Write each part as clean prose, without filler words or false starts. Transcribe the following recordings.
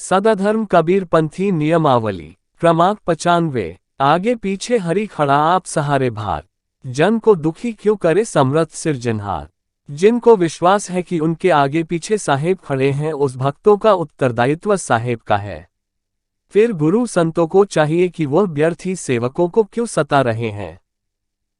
सदाधर्म कबीरपंथी नियमावली क्रमांक 95। आगे पीछे हरि खड़ा आप सहारे भार, जन को दुखी क्यों करे समर्थ सिरजनहार। जिनको विश्वास है कि उनके आगे पीछे साहेब खड़े हैं, उस भक्तों का उत्तरदायित्व साहेब का है। फिर गुरु संतों को चाहिए कि वह व्यर्थी सेवकों को क्यों सता रहे हैं।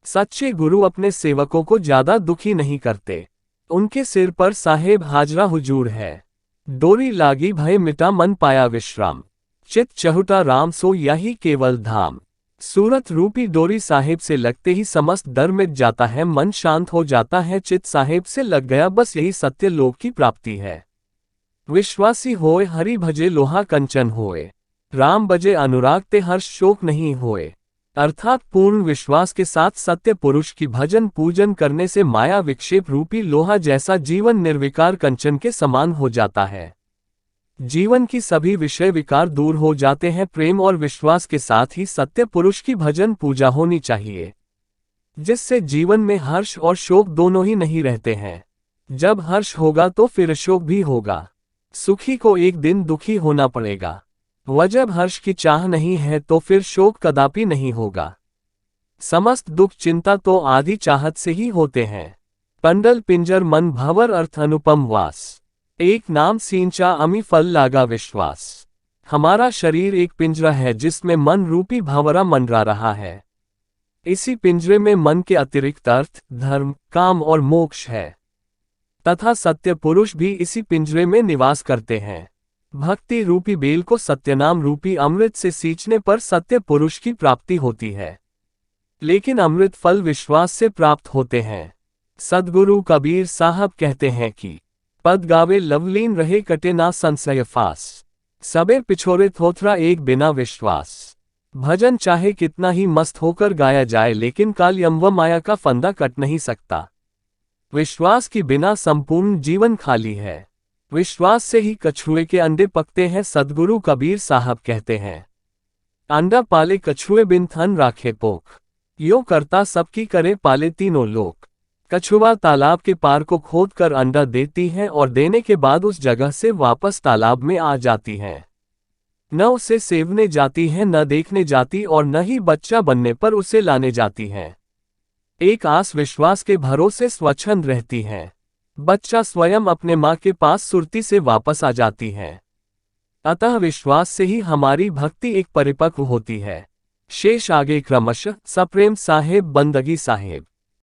सच्चे गुरु अपने सेवकों को ज्यादा दुखी नहीं करते। उनके सिर पर साहेब हाजरा हुजूर है। डोरी लागी भय मिटा मन पाया विश्राम, चित चहुटा राम सो यही केवल धाम। सूरत रूपी डोरी साहेब से लगते ही समस्त डर मिट जाता है, मन शांत हो जाता है। चित साहेब से लग गया, बस यही सत्य लोक की प्राप्ति है। विश्वासी होए हरि भजे लोहा कंचन होए, राम बजे अनुराग ते हर्ष शोक नहीं होए। अर्थात पूर्ण विश्वास के साथ सत्य पुरुष की भजन पूजन करने से माया विक्षेप रूपी लोहा जैसा जीवन निर्विकार कंचन के समान हो जाता है। जीवन की सभी विषय विकार दूर हो जाते हैं। प्रेम और विश्वास के साथ ही सत्य पुरुष की भजन पूजा होनी चाहिए, जिससे जीवन में हर्ष और शोक दोनों ही नहीं रहते हैं। जब हर्ष होगा तो फिर शोक भी होगा। सुखी को एक दिन दुखी होना पड़ेगा। वह जब हर्ष की चाह नहीं है तो फिर शोक कदापि नहीं होगा। समस्त दुख चिंता तो आदि चाहत से ही होते हैं। पंडल पिंजर मन भंवर अर्थ अनुपम वास, एक नाम सींचा अमी फल लागा विश्वास। हमारा शरीर एक पिंजरा है जिसमें मन रूपी भंवरा मंडरा रहा है। इसी पिंजरे में मन के अतिरिक्त अर्थ, धर्म, काम और मोक्ष है, तथा सत्य पुरुष भी इसी पिंजरे में निवास करते हैं। भक्ति रूपी बेल को सत्यनाम रूपी अमृत से सींचने पर सत्य पुरुष की प्राप्ति होती है, लेकिन अमृत फल विश्वास से प्राप्त होते हैं। सद्गुरु कबीर साहब कहते हैं कि पद गावे लवलीन रहे कटे ना संशय फास, सबे पिछोरे थोथरा एक बिना विश्वास। भजन चाहे कितना ही मस्त होकर गाया जाए, लेकिन काल यम व माया का फंदा कट नहीं सकता। विश्वास की बिना संपूर्ण जीवन खाली है। विश्वास से ही कछुए के अंडे पकते हैं, सद्गुरु कबीर साहब कहते हैं। अंडा पाले कछुए बिन थन राखे पोख, यो करता सबकी करे पाले तीनों लोक। कछुआ तालाब के पार को खोद कर अंडा देती है और देने के बाद उस जगह से वापस तालाब में आ जाती है। न उसे सेवने जाती है, न देखने जाती और न ही बच्चा बनने पर उसे लाने जाती है। एक आस विश्वास के भरोसे स्वच्छंद रहती है। बच्चा स्वयं अपने माँ के पास सुरती से वापस आ जाती है। अतः विश्वास से ही हमारी भक्ति एक परिपक्व होती है। शेष आगे क्रमशः सप्रेम साहेब बंदगी साहेब।